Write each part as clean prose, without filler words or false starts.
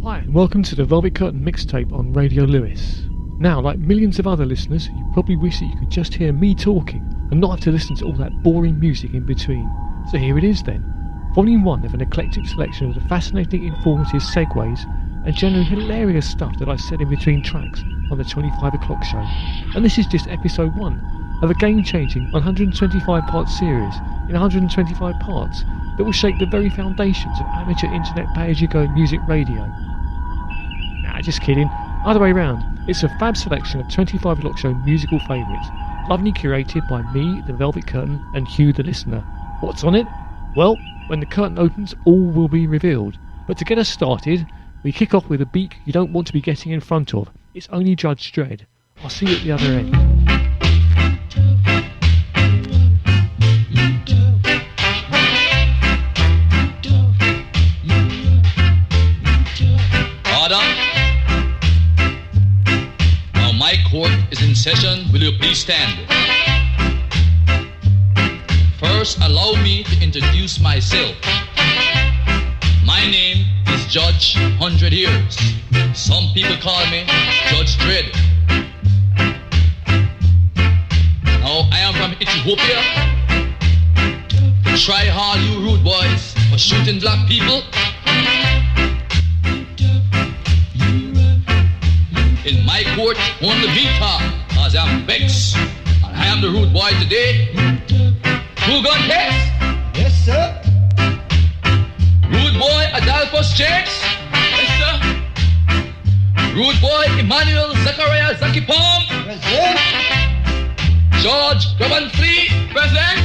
Hi, and welcome to the Velvet Curtain mixtape on Radio Lewis. Now, like millions of other listeners, you probably wish that you could just hear me talking and not have to listen to all that boring music in between. So here it is then, Volume 1 of an eclectic selection of the fascinating, informative segues and generally hilarious stuff that I said in between tracks on the 25 o'clock show. And this is just episode 1 of a game-changing 125-part series in 125 parts that will shake the very foundations of amateur internet pay-as-you-go music radio. Nah, just kidding. Other way round, it's a fab selection of 25 o'clock show musical favourites, lovingly curated by me, the Velvet Curtain, and Hugh, the listener. What's on it? Well, when the curtain opens, all will be revealed. But to get us started, we kick off with a beat you don't want to be getting in front of. It's only Judge Dredd. I'll see you at the other end. Now my court is in session. Will you please stand? First, allow me to introduce myself. My name is Judge 100 Years. Some people call me Judge Dredd. Now I am from Ethiopia. To try all you rude boys for shooting black people. In my court, only me talk, cause I'm vexed. And I am the rude boy today. Two-gun test? Yes, sir. Rude boy Adolphus Jakes? Yes, sir. Rude boy Emmanuel Zachariah Zaki Palm? Present. George Grabban-Fleet? Present.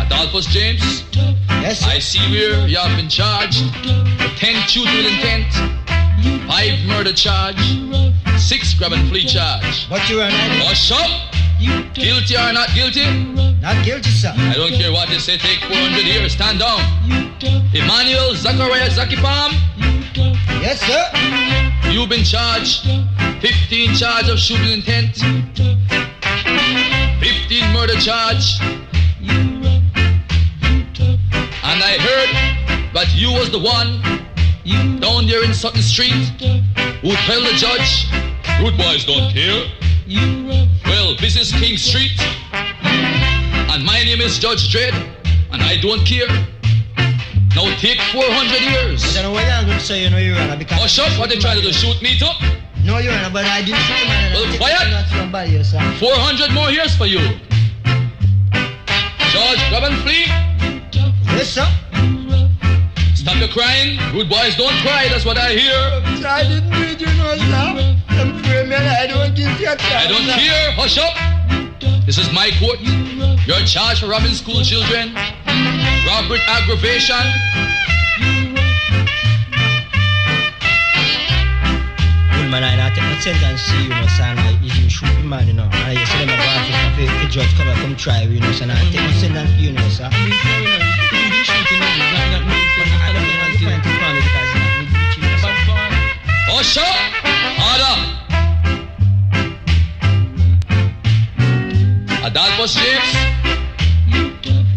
Adolphus James? Yes, sir. I see where you have been charged with 10 shooting with intent, 5 murder charge, 6 grab and flee charge. But you are not Hush up! Guilty or not guilty? Not guilty, sir. I don't care what they say, take 400 years, stand down. Emmanuel Zachariah Zaki Palm, Yes, sir. you've been charged 15 charge of shooting intent, 15 murder charge, and I heard that you was the one down there in Sutton Street who tell the judge, rude boys don't care. Well, this is King Street, and my name is Judge Dredd, and I don't care. Now take 400 years. I don't know what you're going to say, you know, Your Honor, because... Hush up, what they trying to do, shoot me too? No, Your Honor, but I didn't shoot the man. Well, quiet. Not somebody, yes, sir. 400 more years for you. George Grabban-Fleet, Yes, sir. stop your crying. Rude boys don't cry, that's what I hear. Sir, I didn't read you, no, sir. I'm afraid, man, I don't give you a chance. I don't care, hush up. This is my court. You're charged for robbing school children, robbery aggravation. Well, man, I take my sentence to you, know, son. If you shoot the man, you know, and you say them about if the judge come try, you know, son, I take my sentence to you, know, sir. Hush up! Order! Adolphus James,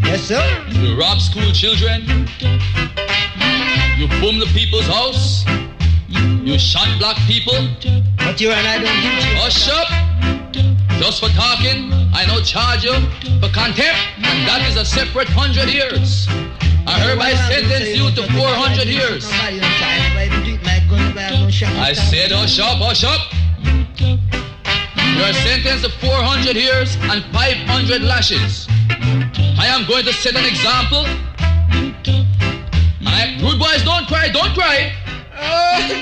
Yes, sir. you rob school children, you boom the people's house, you shot black people. But Your Honor, I don't give you. Hush up! Just for talking, I now charge you for contempt, and that is a separate 100 years. I hereby sentence you to 400 years. I said hush up, hush up. You are sentenced to 400 years and 500 lashes. I am going to set an example. Rude boys, don't cry, don't cry.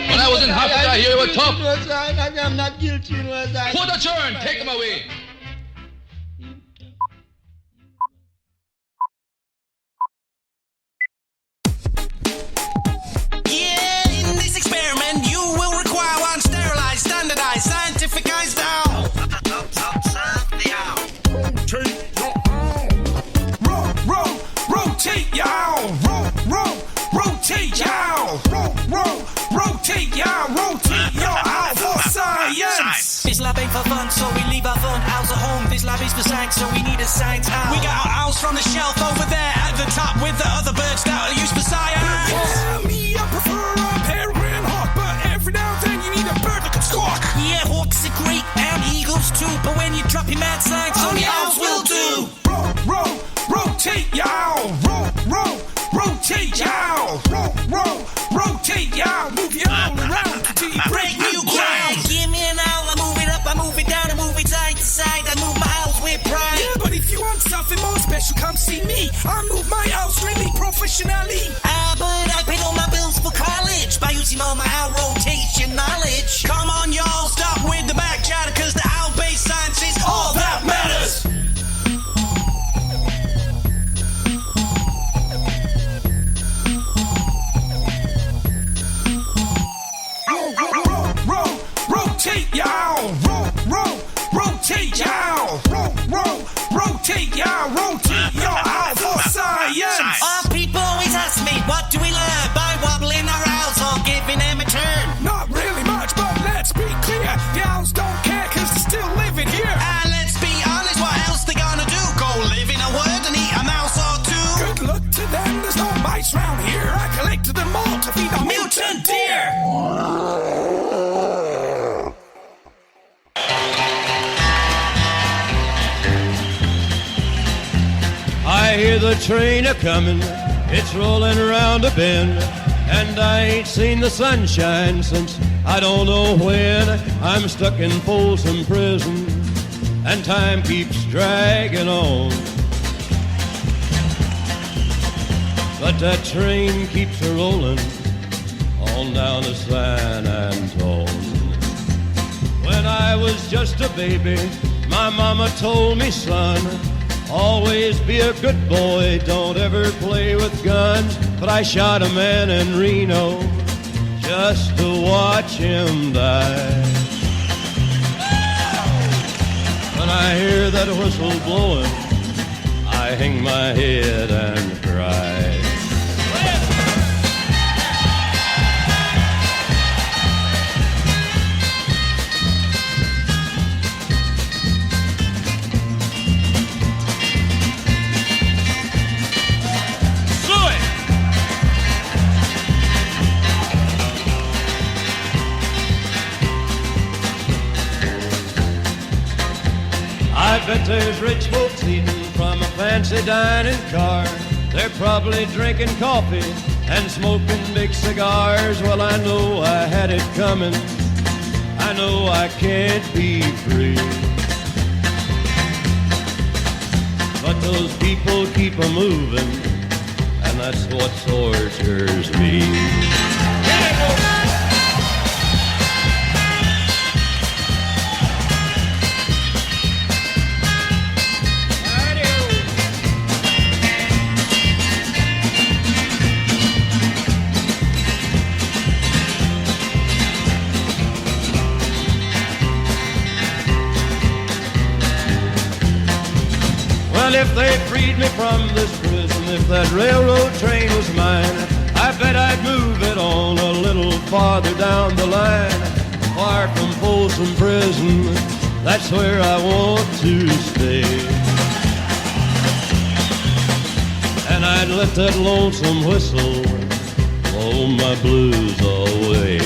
When I was in Africa, here you were tough. I'm not guilty. Put a turn, take them away. Yeah, in this experiment, you will require one sterilized, standardized, scientificized down. Rotate, y'all. Rotate, y'all. Rotate, y'all. Rotate, y'all. For science. This lab ain't for fun, so we leave our fun house at home. This lab is for science, so we need a science house. We got our house from the shelf over there at the top with the other birds that are used for science. Yeah, me, I prefer copy mad signs, only owls will do. Rotate, y'all. Rotate, y'all. Rotate, y'all. Move your owl around until you break new ground. Give me an owl, I move it up, I move it down, I move it side to side, I move my owls with pride. Yeah, but if you want something more special, come see me. I move my owls really professionally. But I paid all my bills for college by using all my owl rotation knowledge. Come on, y'all, stop with the back chatter, cause the owl-based science is all that matters. Rotate, y'all. Rotate, y'all. Rotate, y'all. Rotate, y'all. Out for science. All people always ask me, what do we learn by wobbling our owls or giving them a turn? Not really much, but let's be clear. The owls don't care cause they're still living here. And let's be honest, what else they gonna do? Go live in a wood and eat a mouse or two? Good luck to them, there's no mice round here. I collected them all to feed a mutant deer. I hear the train a-comin', it's rollin' around a bend, and I ain't seen the sunshine since I don't know when. I'm stuck in Folsom Prison, and time keeps dragging on. But that train keeps a-rollin' on down to San Antone. When I was just a baby, my mama told me, son, always be a good boy, don't ever play with guns. But I shot a man in Reno just to watch him die. When I hear that whistle blowing, I hang my head and cry. I bet there's rich folks eating from a fancy dining car. They're probably drinking coffee and smoking big cigars. Well, I know I had it coming. I know I can't be free. But those people keep a-moving, and that's what tortures me. Well, if they freed me from this prison, if that railroad train was mine, I bet I'd move it on a little farther down the line. Far from Folsom Prison, that's where I want to stay. And I'd let that lonesome whistle blow my blues away.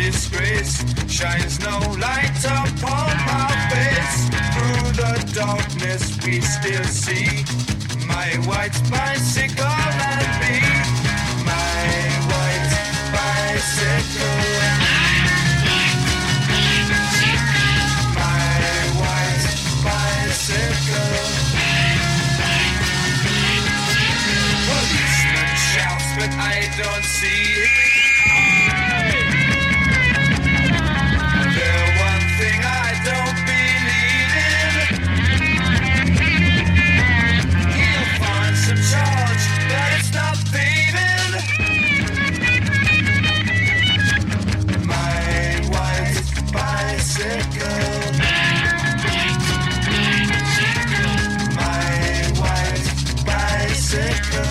disgrace. Shines no light upon my face. Through the darkness we still see my white bicycle and me. My white bicycle. My white bicycle. Policeman shouts, but I don't see him. The one thing I don't believe in. He'll find some charge, but it's not thieving. My white bicycle. My white bicycle.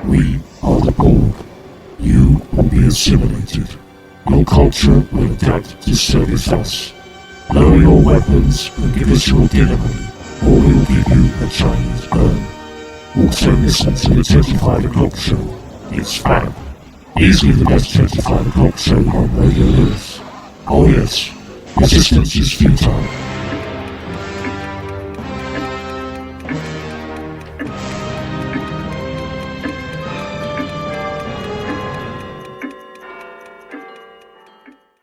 We are the Borg. You will be assimilated. Your culture will adapt to service us. Lower your weapons and give us your dinner money, or we'll give you a Chinese burn. Also listen to the 25 o'clock show. It's fab. Easily the best 25 o'clock show on Radio Lewis. Oh yes, resistance is futile.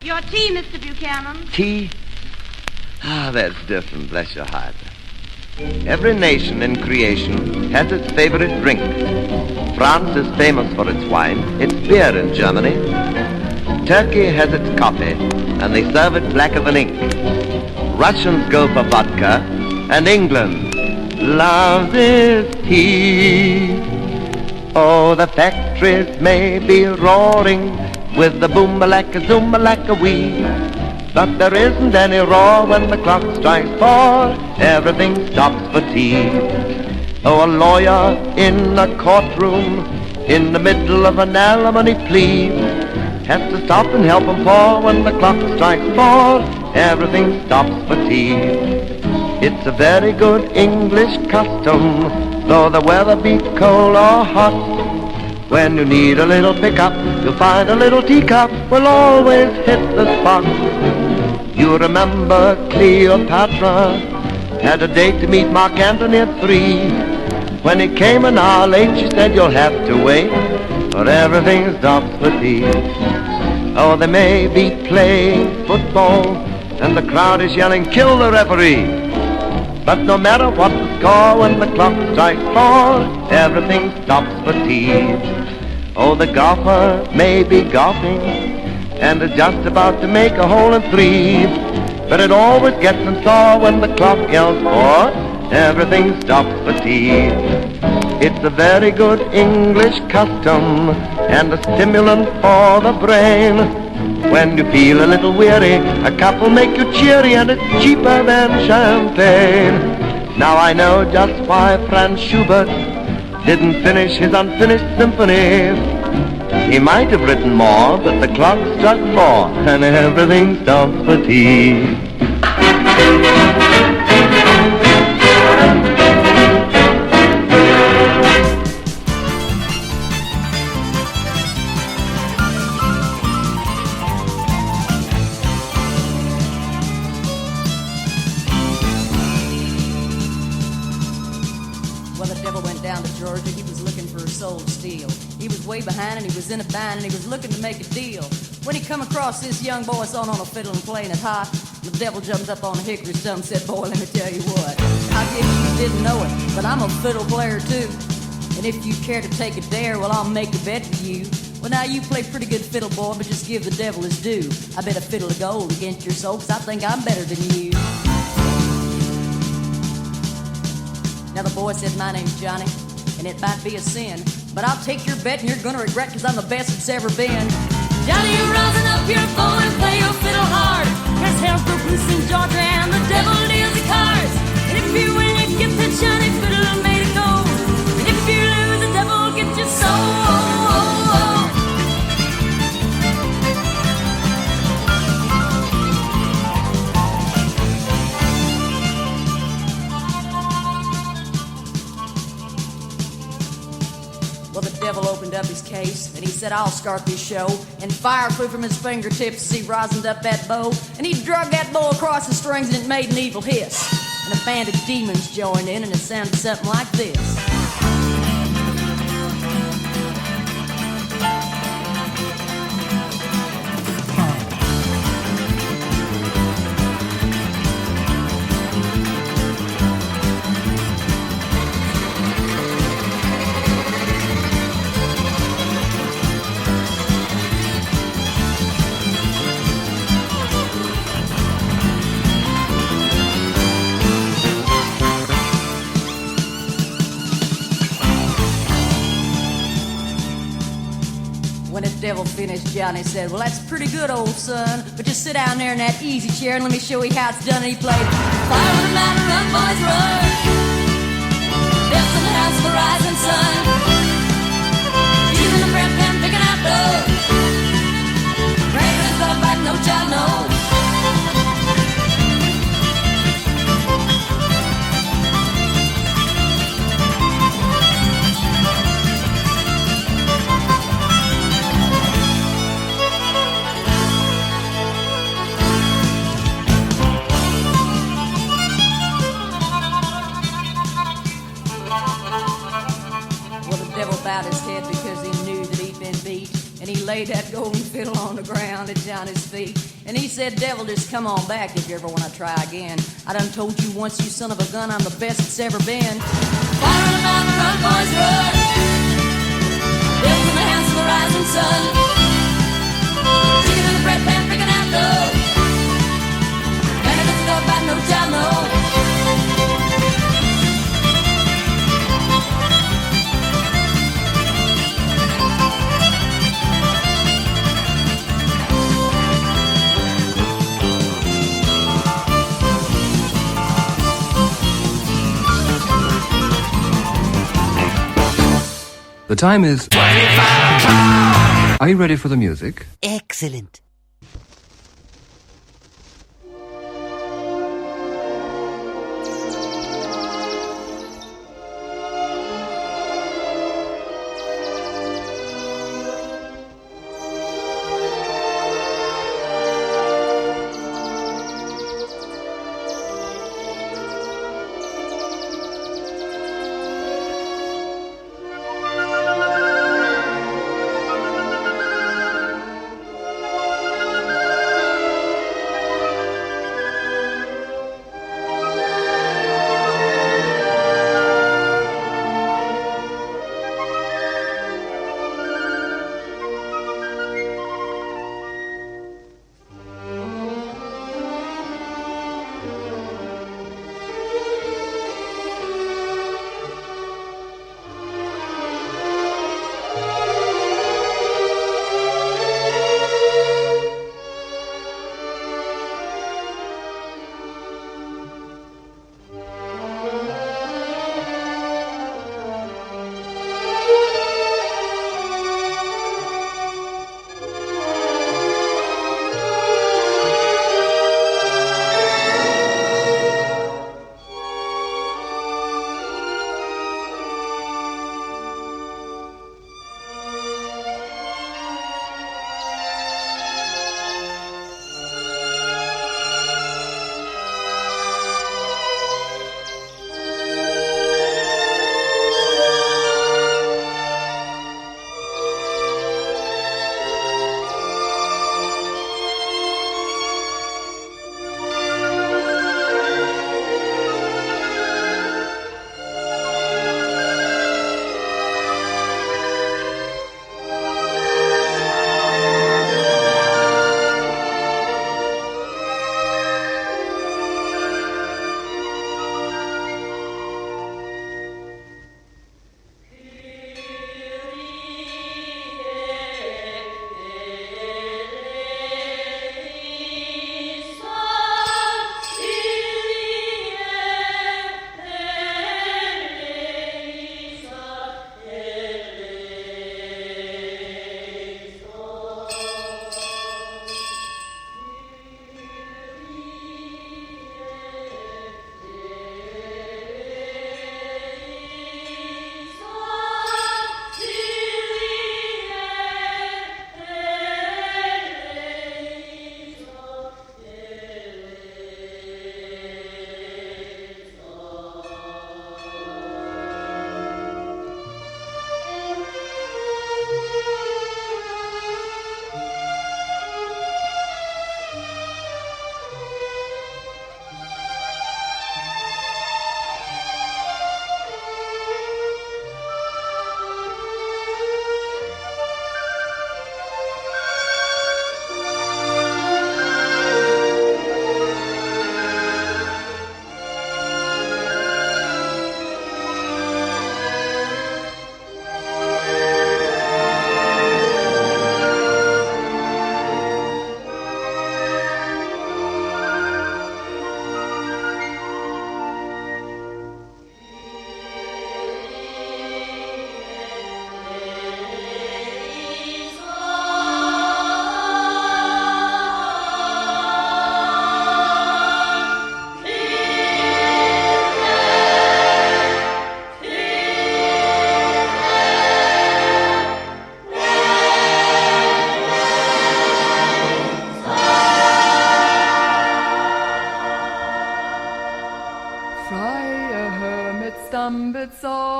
Your tea, Mr. Buchanan. Tea? Ah, that's different, bless your heart. Every nation in creation has its favorite drink. France is famous for its wine, its beer in Germany. Turkey has its coffee, and they serve it blacker than ink. Russians go for vodka, and England loves its tea. Oh, the factories may be roaring with the boom-a-lacka, zoom-a-lacka-wee, but there isn't any roar when the clock strikes 4. Everything stops for tea. Oh, a lawyer in a courtroom in the middle of an alimony plea has to stop and help him pour when the clock strikes 4. Everything stops for tea. It's a very good English custom, though the weather be cold or hot. When you need a little pickup, you'll find a little teacup will always hit the spot. You remember Cleopatra had a date to meet Mark Antony at 3. When he came an hour late, she said, you'll have to wait, for everything stops for tea. Oh, they may be playing football, and the crowd is yelling, kill the referee. But no matter what the score, when the clock strikes 4, everything stops for tea. Oh, the golfer may be golfing and is just about to make a hole in 3, but it always gets him sore when the clock yells 4. Everything stops for tea. It's a very good English custom and a stimulant for the brain. When you feel a little weary, a cup will make you cheery, and it's cheaper than champagne. Now I know just why Franz Schubert didn't finish his unfinished symphony. He might have written more, but the clock struck 4, and everything stops for tea. Way behind and he was in a bind and he was looking to make a deal. When he come across this young boy sawing on a fiddle and playing it hot, the devil jumps up on a hickory stump and said, boy, let me tell you what, I guess you didn't know it, but I'm a fiddle player too. And if you care to take a dare, well, I'll make a bet with you. Well, now you play pretty good fiddle, boy, but just give the devil his due. I bet a fiddle of gold against your soul, 'cause I think I'm better than you. Now the boy said, my name's Johnny, and it might be a sin, but I'll take your bet and you're gonna regret, 'cause I'm the best it's ever been. Johnny, you're rising up your bow and play your fiddle hard. There's hell for loose in Georgia and the devil deals the cards. And if you win, you get the Johnny fiddle made of gold. And if you lose, the devil gets your soul. Well, the devil opened up his case, and he said, I'll start this show. And fire flew from his fingertips as he rosined up that bow. And he drug that bow across the strings, and it made an evil hiss. And a band of demons joined in, and it sounded something like this. Devil finished, Johnny said, well, that's pretty good, old son, but just sit down there in that easy chair and let me show you how it's done. And he played Fire with a Mountain, Run, Boys, Run, Death in the House of the Rising Sun. no child, no. Bowed his head because he knew that he'd been beat, and he laid that golden fiddle on the ground at Johnny's feet, and he said, devil, just come on back if you ever want to try again. I done told you once, you son of a gun, I'm the best it's ever been. Fire on the mountain, run, boys, run. Devil's in the hands of the rising sun. Chicken in the bread pan, picking out love. And it doesn't go about no child, no. The time is 25 o'clock. Are you ready for the music? Excellent.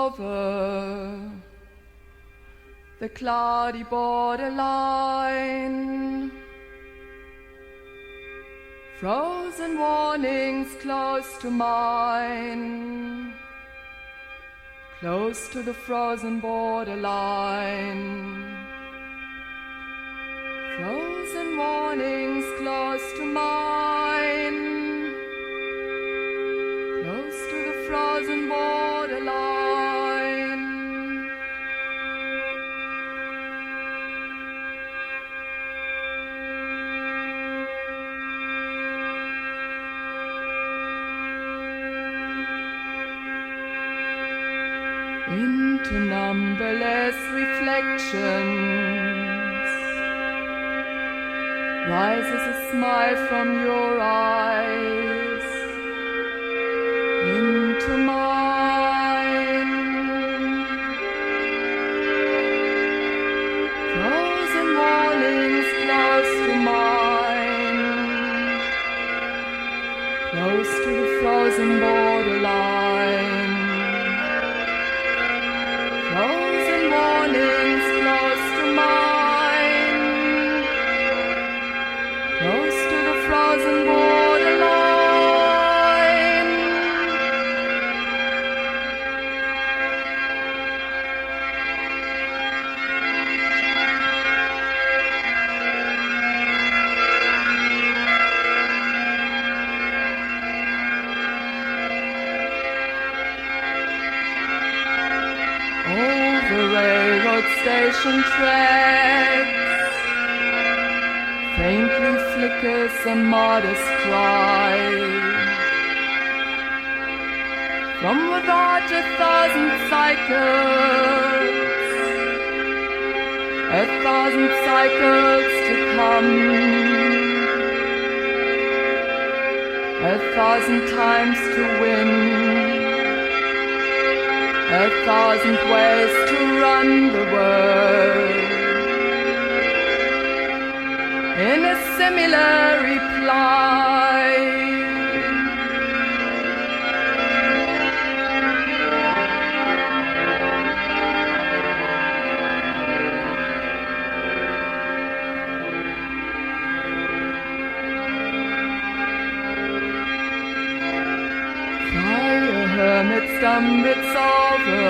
over the cloudy borderline. Frozen warnings close to mine, close to the frozen borderline. Frozen warnings close to mine, close to the frozen borderline. Into numberless reflections rises a smile from your eyes into mine. Frozen warnings close to mine, close to the frozen borderline. Frozen warnings close to mine, close to the frozen borderline. Over railroad station tracks faintly flickers a modest cry. From without 1,000 cycles, 1,000 cycles to come, 1,000 times to win, 1,000 ways to run the world. In a similar reply, cry a hermit's dumb, it's over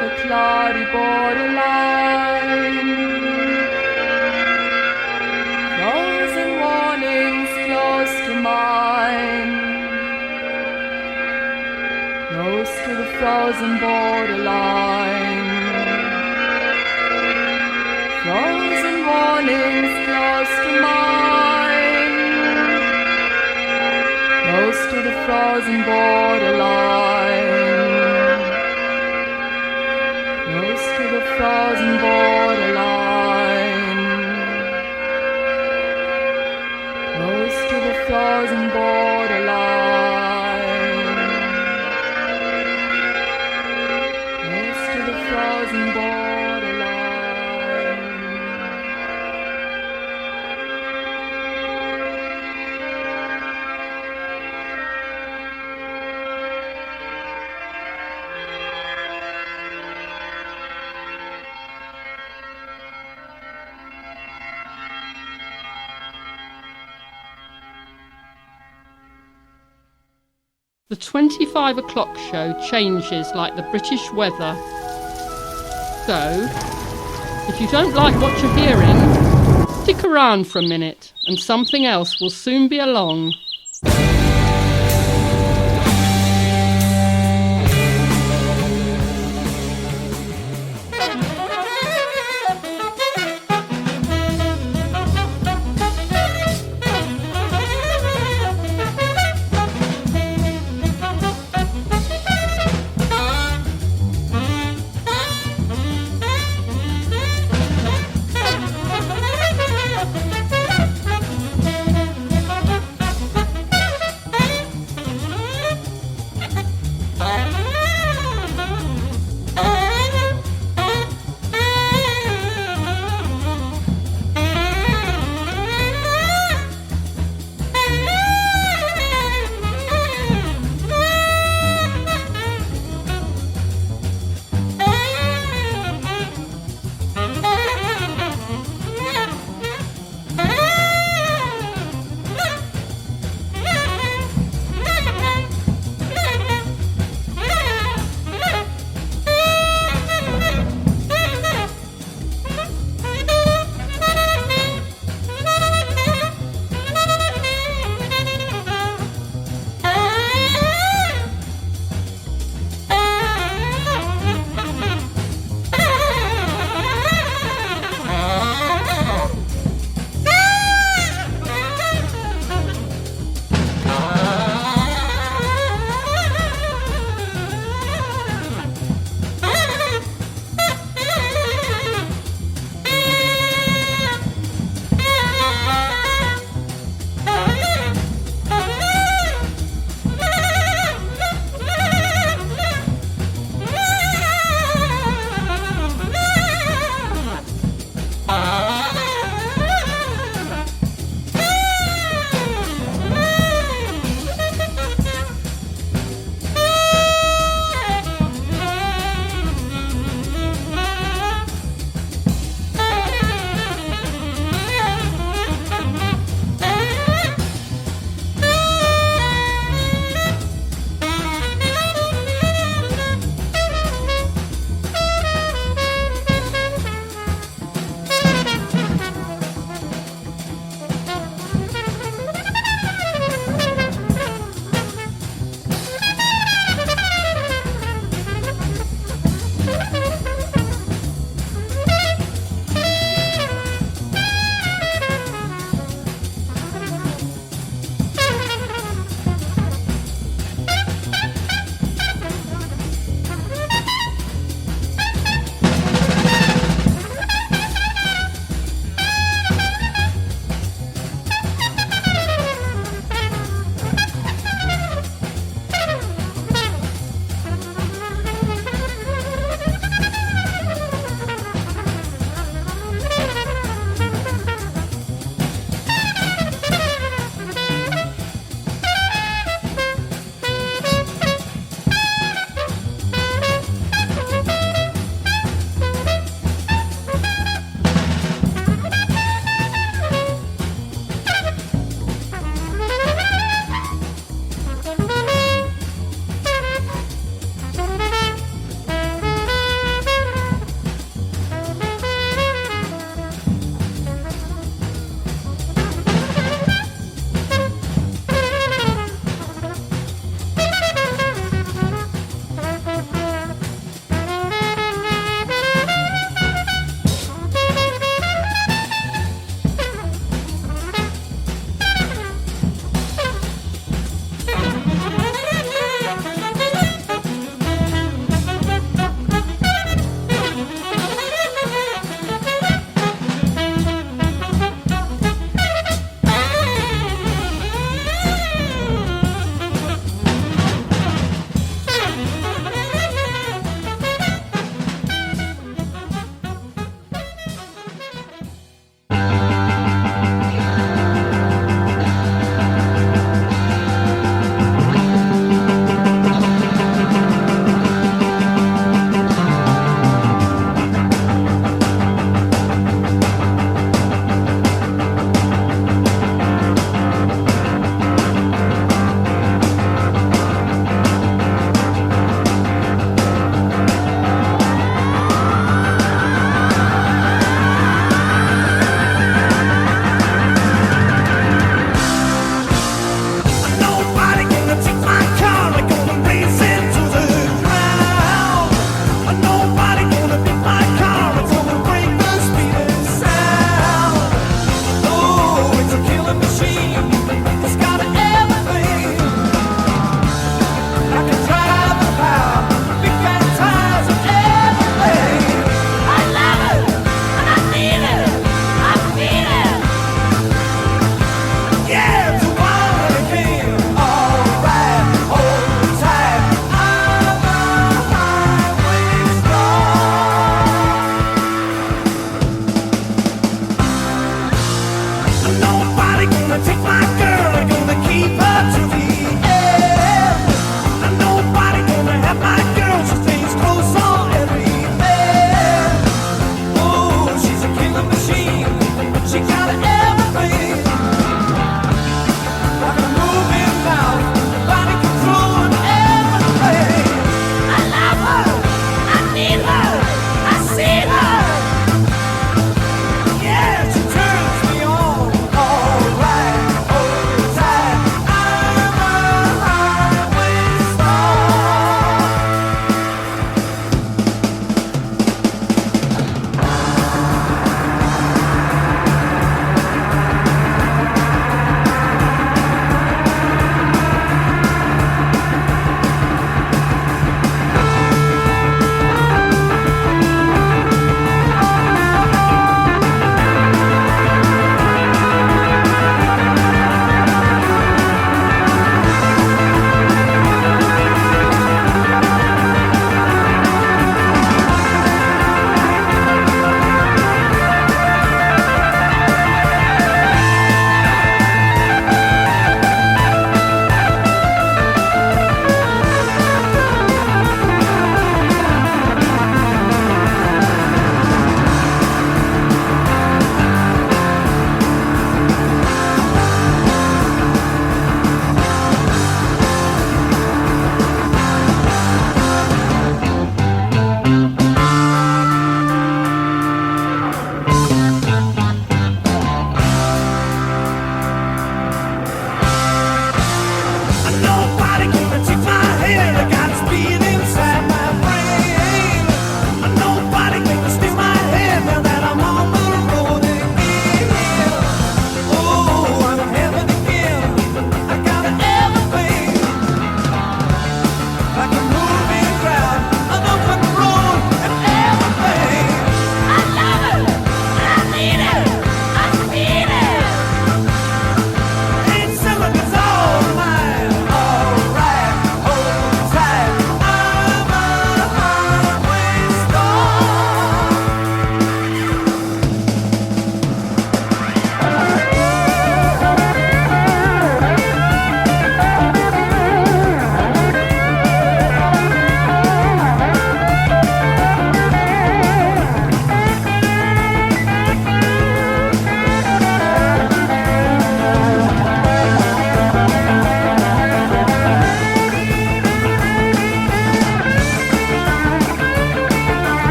the cloudy borderline. Frozen warnings close to mine, close to the frozen borderline. Frozen warnings close to mine, close to the frozen borderline. Close to the frozen borderline. Close to the frozen borderline. Close to the frozen borderline. The 25 o'clock show changes like the British weather. So, if you don't like what you're hearing, stick around for a minute and something else will soon be along.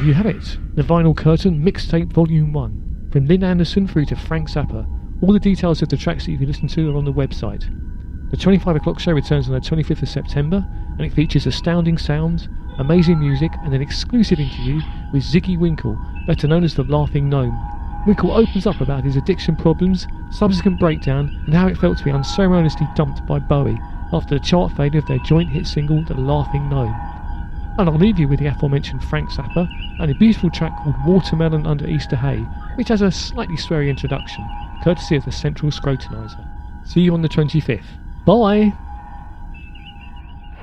there you have it. The Vinyl Curtain Mixtape Volume 1. From Lynn Anderson through to Frank Zappa. All the details of the tracks that you can listen to are on the website. The 25 o'clock show returns on the 25th of September, and it features astounding sounds, amazing music, and an exclusive interview with Ziggy Winkle, better known as the Laughing Gnome. Winkle opens up about his addiction problems, subsequent breakdown, and how it felt to be unceremoniously dumped by Bowie after the chart failure of their joint hit single, The Laughing Gnome. And I'll leave you with the aforementioned Frank Zappa and a beautiful track called Watermelon Under Easter Hay, which has a slightly sweary introduction, courtesy of the Central Scrutinizer. See you on the 25th. Bye!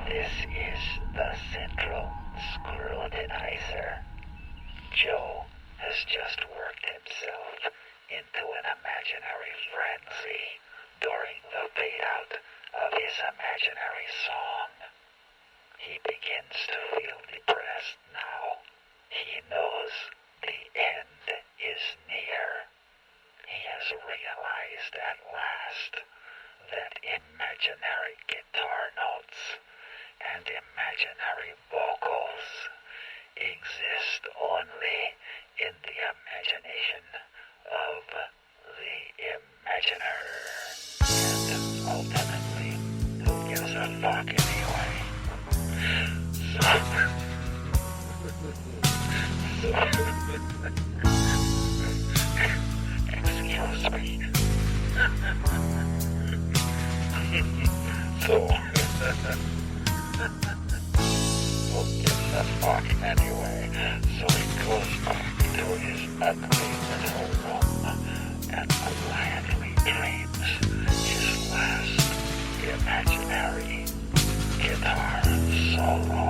This is the Central Scrutinizer. Joe has just worked himself into an imaginary frenzy during the fade-out of his imaginary song. He begins to feel depressed now. He knows the end is near. He has realized at last that imaginary guitar notes and imaginary vocals exist only in the imagination of the imaginer. And ultimately, who gives a fuck anyway? Excuse me. So, who gives a fuck anyway? So he goes back to his ugly little room and quietly dreams his last imaginary guitar solo.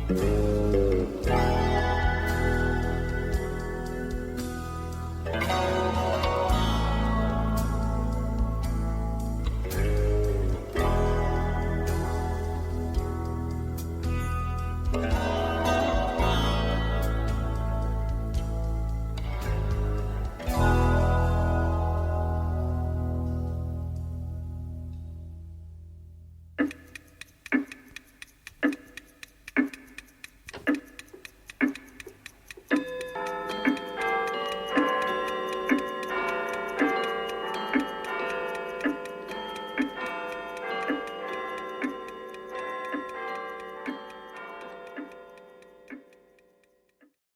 Thank